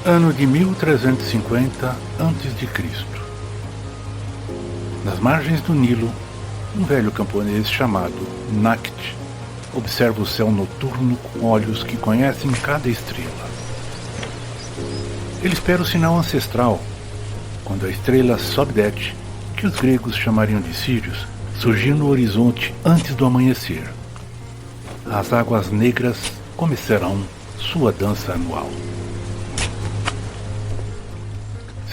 Ano de 1350 a.C. Nas margens do Nilo, um velho camponês chamado Nakht observa o céu noturno com olhos que conhecem cada estrela. Ele espera o sinal ancestral, quando a estrela Sogdet, que os gregos chamariam de Sírius, surgir no horizonte antes do amanhecer. As águas negras começarão sua dança anual.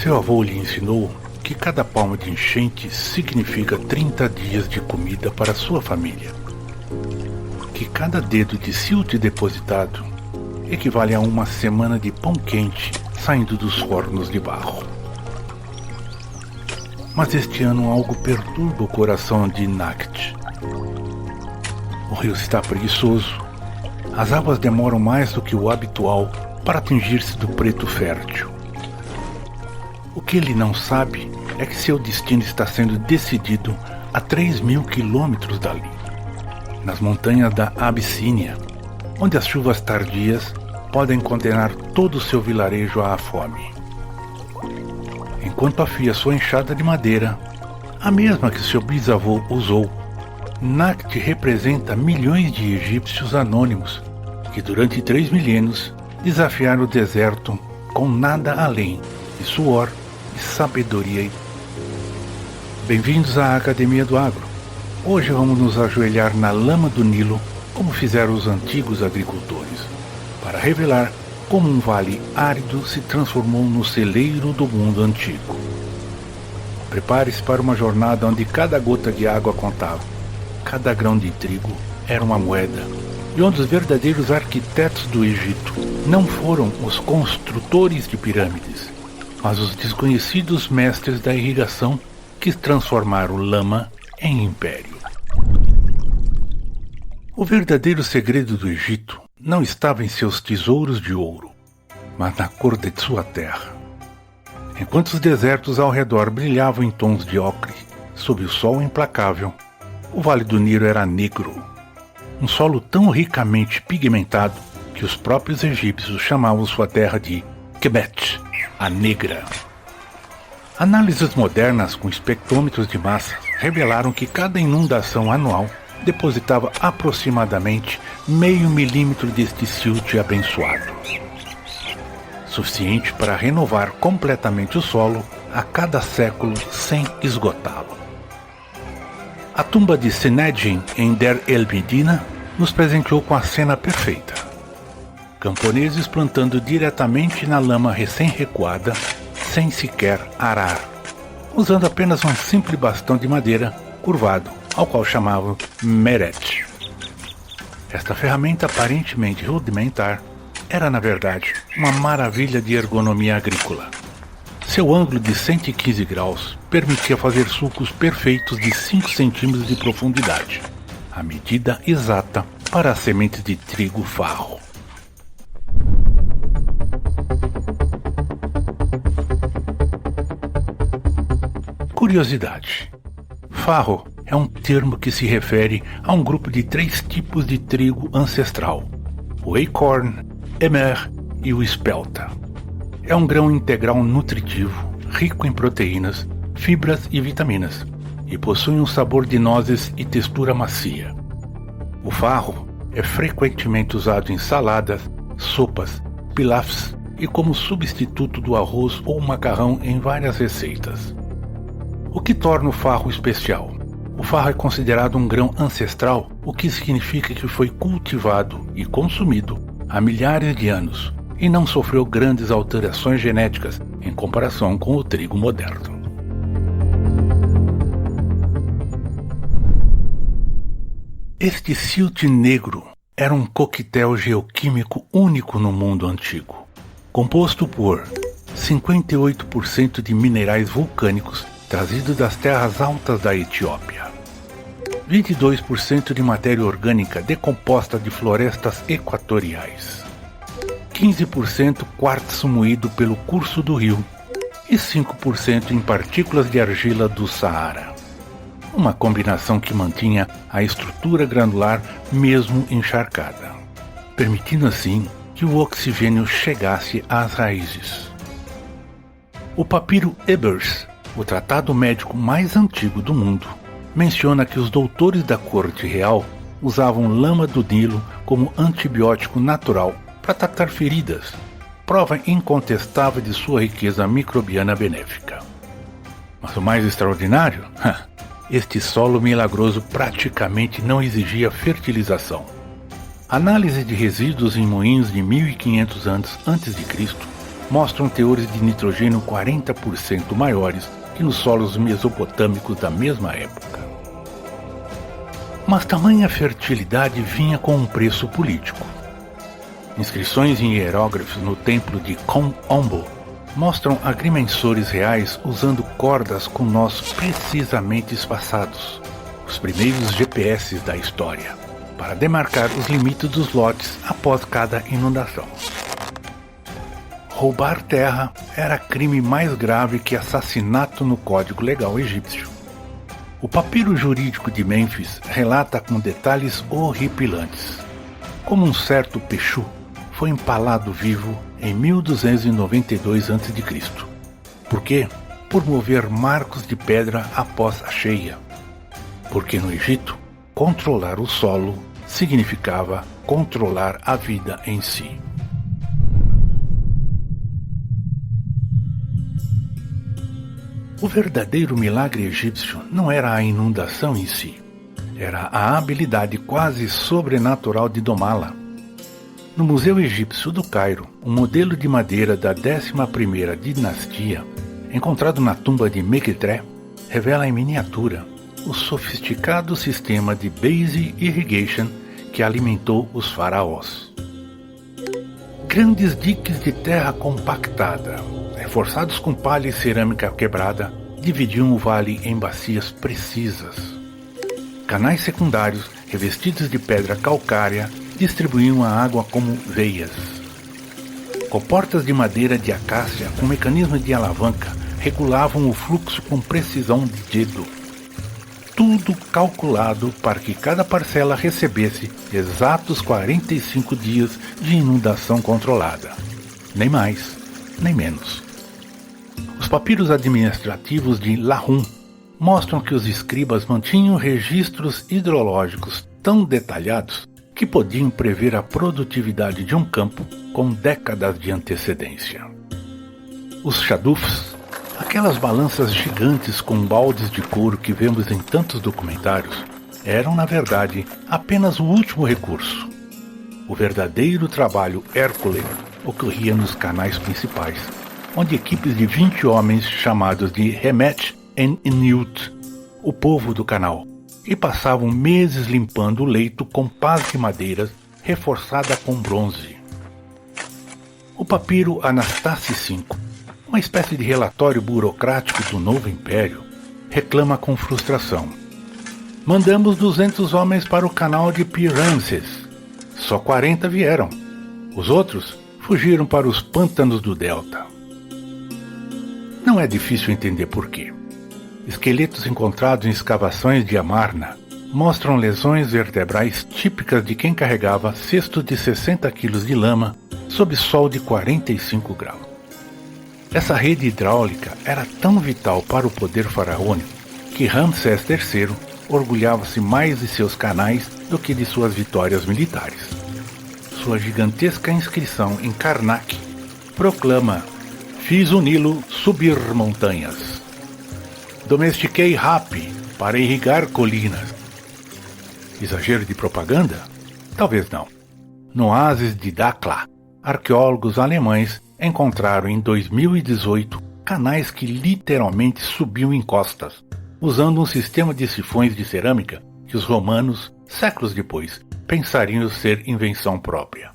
Seu avô lhe ensinou que cada palma de enchente significa 30 dias de comida para sua família. Que cada dedo de silt depositado equivale a uma semana de pão quente saindo dos fornos de barro. Mas este ano algo perturba o coração de Nakht. O rio está preguiçoso. As águas demoram mais do que o habitual para atingir-se do preto fértil. O que ele não sabe é que seu destino está sendo decidido a 3.000 quilômetros dali, nas montanhas da Abissínia, onde as chuvas tardias podem condenar todo o seu vilarejo à fome. Enquanto afia sua enxada de madeira, a mesma que seu bisavô usou, Nakht representa milhões de egípcios anônimos que durante 3 milênios desafiaram o deserto com nada além de suor e sabedoria. Bem-vindos à Academia do Agro. Hoje vamos nos ajoelhar na lama do Nilo, como fizeram os antigos agricultores, para revelar como um vale árido se transformou no celeiro do mundo antigo. Prepare-se para uma jornada onde cada gota de água contava, cada grão de trigo era uma moeda, e onde os verdadeiros arquitetos do Egito não foram os construtores de pirâmides, mas os desconhecidos mestres da irrigação que transformaram lama em império. O verdadeiro segredo do Egito não estava em seus tesouros de ouro, mas na cor de sua terra. Enquanto os desertos ao redor brilhavam em tons de ocre, sob o sol implacável, o Vale do Nilo era negro, um solo tão ricamente pigmentado que os próprios egípcios chamavam sua terra de Kemet, a negra. Análises modernas com espectrômetros de massa revelaram que cada inundação anual depositava aproximadamente meio milímetro deste silt abençoado, suficiente para renovar completamente o solo a cada século sem esgotá-lo. A tumba de Senedjin em Der el-Medina nos presenteou com a cena perfeita. Camponeses plantando diretamente na lama recém-recuada, sem sequer arar, usando apenas um simples bastão de madeira curvado, ao qual chamavam meret. Esta ferramenta aparentemente rudimentar era, na verdade, uma maravilha de ergonomia agrícola. Seu ângulo de 115 graus permitia fazer sulcos perfeitos de 5 centímetros de profundidade, a medida exata para as sementes de trigo farro. Curiosidade: farro é um termo que se refere a um grupo de 3 tipos de trigo ancestral: o acorn, emmer e o espelta. É um grão integral nutritivo, rico em proteínas, fibras e vitaminas, e possui um sabor de nozes e textura macia. O farro é frequentemente usado em saladas, sopas, pilafs e como substituto do arroz ou macarrão em várias receitas. O que torna o farro especial? O farro é considerado um grão ancestral, o que significa que foi cultivado e consumido há milhares de anos e não sofreu grandes alterações genéticas em comparação com o trigo moderno. Este silt negro era um coquetel geoquímico único no mundo antigo, composto por 58% de minerais vulcânicos trazidos das terras altas da Etiópia, 22% de matéria orgânica decomposta de florestas equatoriais, 15% quartzo moído pelo curso do rio e 5% em partículas de argila do Saara. Uma combinação que mantinha a estrutura granular mesmo encharcada, permitindo assim que o oxigênio chegasse às raízes. O papiro Ebers, o tratado médico mais antigo do mundo, menciona que os doutores da corte real usavam lama do Nilo como antibiótico natural para tratar feridas, prova incontestável de sua riqueza microbiana benéfica. Mas o mais extraordinário? Este solo milagroso praticamente não exigia fertilização. Análise de resíduos em moinhos de 1500 anos antes de Cristo mostram teores de nitrogênio 40% maiores que nos solos mesopotâmicos da mesma época. Mas tamanha fertilidade vinha com um preço político. Inscrições em hieróglifos no templo de Kon Ombo mostram agrimensores reais usando cordas com nós precisamente espaçados, os primeiros GPS da história, para demarcar os limites dos lotes após cada inundação. Roubar terra era crime mais grave que assassinato no Código Legal egípcio. O papiro jurídico de Mênfis relata com detalhes horripilantes como um certo Pechu foi empalado vivo em 1292 a.C. Por quê? Por mover marcos de pedra após a cheia. Porque no Egito, controlar o solo significava controlar a vida em si. O verdadeiro milagre egípcio não era a inundação em si, era a habilidade quase sobrenatural de domá-la. No Museu Egípcio do Cairo, um modelo de madeira da 11ª dinastia, encontrado na tumba de Mequetré, revela em miniatura o sofisticado sistema de base irrigation que alimentou os faraós. Grandes diques de terra compactada, reforçados com palha e cerâmica quebrada, dividiam o vale em bacias precisas. Canais secundários, revestidos de pedra calcária, distribuíam a água como veias. Comportas de madeira de acácia com mecanismos de alavanca regulavam o fluxo com precisão de dedo. Tudo calculado para que cada parcela recebesse exatos 45 dias de inundação controlada. Nem mais, nem menos. Os papiros administrativos de Lahun mostram que os escribas mantinham registros hidrológicos tão detalhados que podiam prever a produtividade de um campo com décadas de antecedência. Os shadufs, aquelas balanças gigantes com baldes de couro que vemos em tantos documentários, eram, na verdade, apenas o último recurso. O verdadeiro trabalho Hércules ocorria nos canais principais, onde equipes de 20 homens chamados de Hemet en Newt, o povo do canal, e passavam meses limpando o leito com pás de madeiras reforçada com bronze. O papiro Anastase V, uma espécie de relatório burocrático do novo império, reclama com frustração. Mandamos 200 homens para o canal de Pi-Ramsés. Só 40 vieram. Os outros fugiram para os pântanos do delta. Não é difícil entender por quê. Esqueletos encontrados em escavações de Amarna mostram lesões vertebrais típicas de quem carregava cestos de 60 quilos de lama sob sol de 45 graus. Essa rede hidráulica era tão vital para o poder faraônico que Ramsés III orgulhava-se mais de seus canais do que de suas vitórias militares. Sua gigantesca inscrição em Karnak proclama: "Fiz o Nilo subir montanhas. Domestiquei Hapi para irrigar colinas." Exagero de propaganda? Talvez não. No oásis de Dakhla, arqueólogos alemães encontraram em 2018 canais que literalmente subiam em costas, usando um sistema de sifões de cerâmica que os romanos, séculos depois, pensariam ser invenção própria.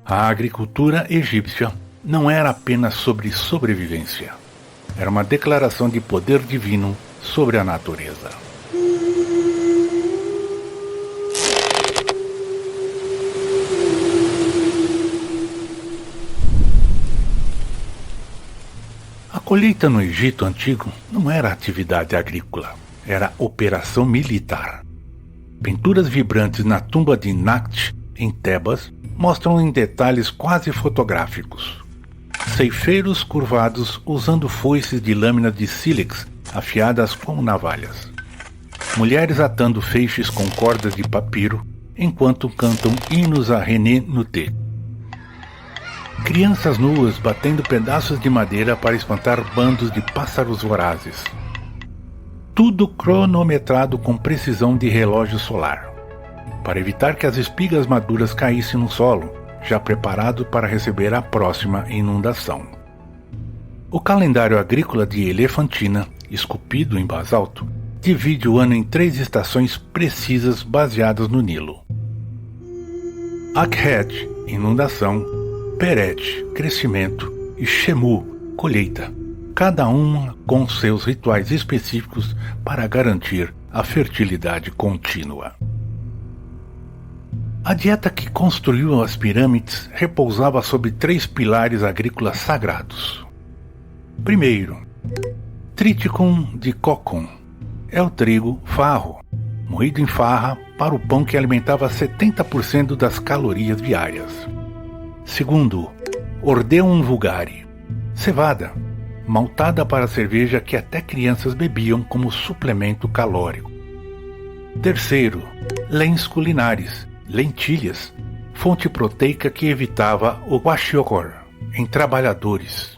A agricultura egípcia não era apenas sobre sobrevivência. Era uma declaração de poder divino sobre a natureza. A colheita no Egito Antigo não era atividade agrícola, era operação militar. Pinturas vibrantes na tumba de Nakht, em Tebas, mostram em detalhes quase fotográficos. Ceifeiros curvados usando foices de lâminas de sílex afiadas como navalhas. Mulheres atando feixes com cordas de papiro enquanto cantam hinos a René Nuté. Crianças nuas batendo pedaços de madeira para espantar bandos de pássaros vorazes. Tudo cronometrado com precisão de relógio solar, para evitar que as espigas maduras caíssem no solo, já preparado para receber a próxima inundação. O calendário agrícola de Elefantina, esculpido em basalto, divide o ano em 3 estações precisas baseadas no Nilo. Akhet, inundação, Peret, crescimento, e Shemu, colheita, cada uma com seus rituais específicos para garantir a fertilidade contínua. A dieta que construiu as pirâmides repousava sobre 3 pilares agrícolas sagrados. Primeiro, Triticum de Cocum. É o trigo farro, moído em farra para o pão que alimentava 70% das calorias diárias. Segundo, Ordeum vulgare. Cevada, maltada para a cerveja que até crianças bebiam como suplemento calórico. Terceiro, Lens culinares. Lentilhas, fonte proteica que evitava o kwashiorkor em trabalhadores.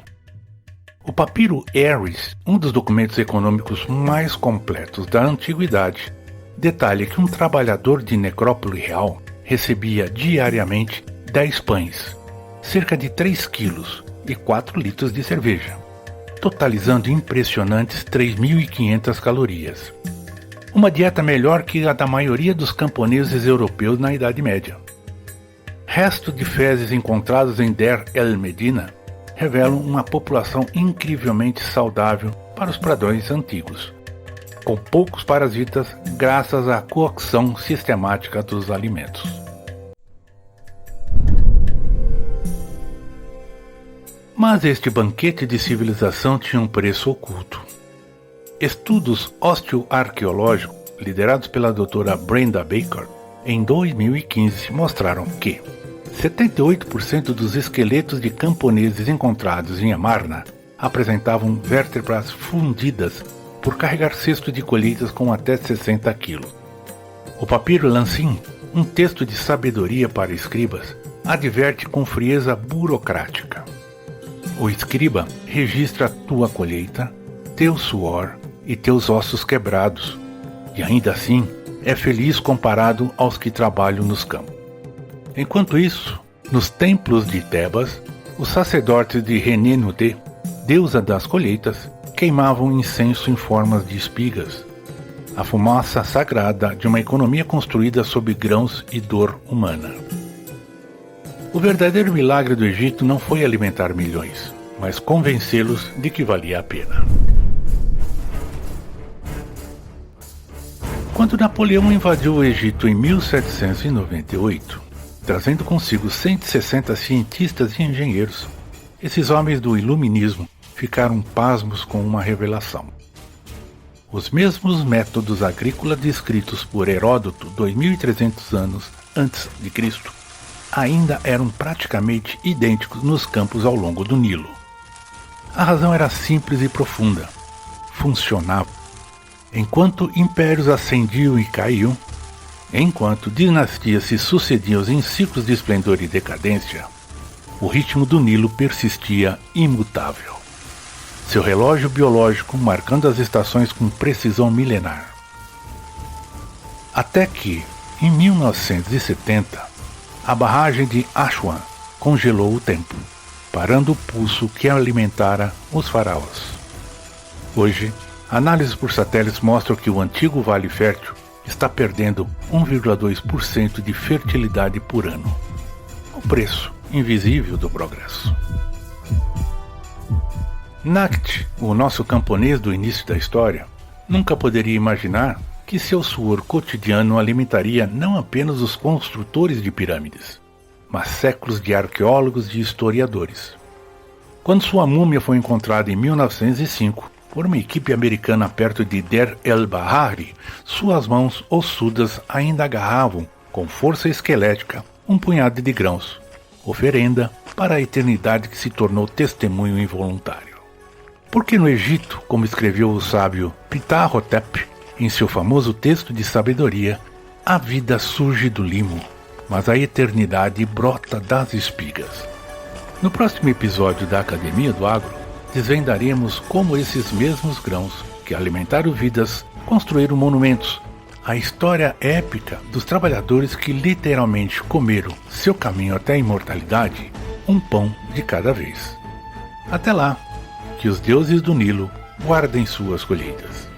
O papiro Aries, um dos documentos econômicos mais completos da antiguidade, detalha que um trabalhador de necrópole real recebia diariamente 10 pães, cerca de 3 quilos e 4 litros de cerveja, totalizando impressionantes 3.500 calorias. Uma dieta melhor que a da maioria dos camponeses europeus na Idade Média. Restos de fezes encontrados em Der el Medina revelam uma população incrivelmente saudável para os padrões antigos, com poucos parasitas graças à cocção sistemática dos alimentos. Mas este banquete de civilização tinha um preço oculto. Estudos osteoarqueológicos, liderados pela doutora Brenda Baker, em 2015 mostraram que 78% dos esqueletos de camponeses encontrados em Amarna apresentavam vértebras fundidas por carregar cestos de colheitas com até 60 kg. O papiro Lansin, um texto de sabedoria para escribas, adverte com frieza burocrática. O escriba registra tua colheita, teu suor e teus ossos quebrados, e ainda assim é feliz comparado aos que trabalham nos campos. Enquanto isso, nos templos de Tebas, os sacerdotes de René Nuté, deusa das colheitas, queimavam incenso em formas de espigas, a fumaça sagrada de uma economia construída sob grãos e dor humana. O verdadeiro milagre do Egito não foi alimentar milhões, mas convencê-los de que valia a pena. Quando Napoleão invadiu o Egito em 1798, trazendo consigo 160 cientistas e engenheiros, esses homens do iluminismo ficaram pasmos com uma revelação. Os mesmos métodos agrícolas descritos por Heródoto 2300 anos antes de Cristo ainda eram praticamente idênticos nos campos ao longo do Nilo. A razão era simples e profunda. Funcionava. Enquanto impérios ascendiam e caíam, enquanto dinastias se sucediam em ciclos de esplendor e decadência, o ritmo do Nilo persistia imutável. Seu relógio biológico marcando as estações com precisão milenar. Até que, em 1970, a barragem de Aswan congelou o tempo, parando o pulso que alimentara os faraós. Hoje, análises por satélites mostram que o antigo Vale Fértil está perdendo 1,2% de fertilidade por ano. O preço invisível do progresso. Nakht, o nosso camponês do início da história, nunca poderia imaginar que seu suor cotidiano alimentaria não apenas os construtores de pirâmides, mas séculos de arqueólogos e historiadores. Quando sua múmia foi encontrada em 1905, por uma equipe americana perto de Der el-Bahari, suas mãos ossudas ainda agarravam, com força esquelética, um punhado de grãos, oferenda para a eternidade que se tornou testemunho involuntário. Porque no Egito, como escreveu o sábio Ptah-hotep em seu famoso texto de sabedoria, a vida surge do limo, mas a eternidade brota das espigas. No próximo episódio da Academia do Agro, desvendaremos como esses mesmos grãos que alimentaram vidas construíram monumentos, a história épica dos trabalhadores que literalmente comeram seu caminho até a imortalidade, um pão de cada vez. Até lá, que os deuses do Nilo guardem suas colheitas.